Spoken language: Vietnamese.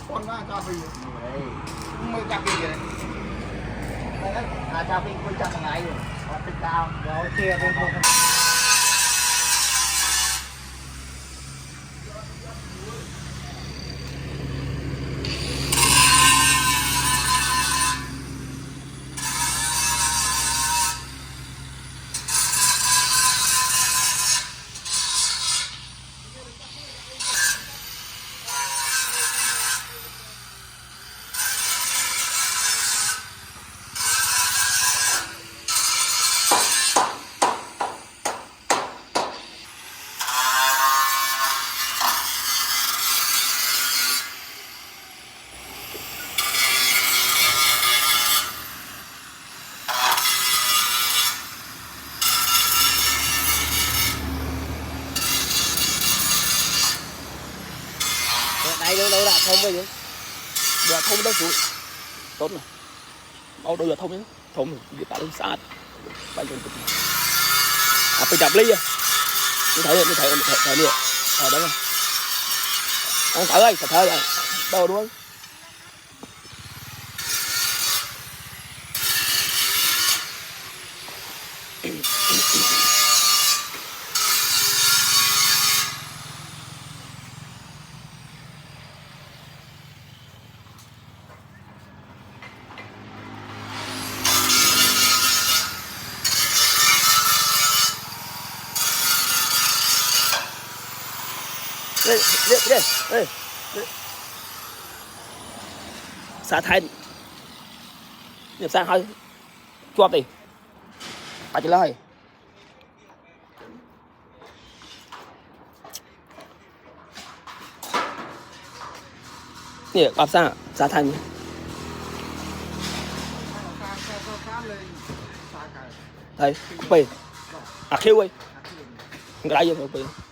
con nó cho phi mới cho phi vậy cho phi cũng trăm ngày rồi còn tích cao rồi chia bên không đây đâu đã thông bây giờ giờ thông đâu rồi tốt này bao đâu giờ thông nhá thông gì cả lên sát bay lên phải đập ly à như thấy nữa ở đấy không thở ơi thở rồi đâu đúng không đây xả thành nhập sang hơi chua đi phải chỉ lời nè bắp sang xả thành đây bì à kêu ơi cái gì vậy bì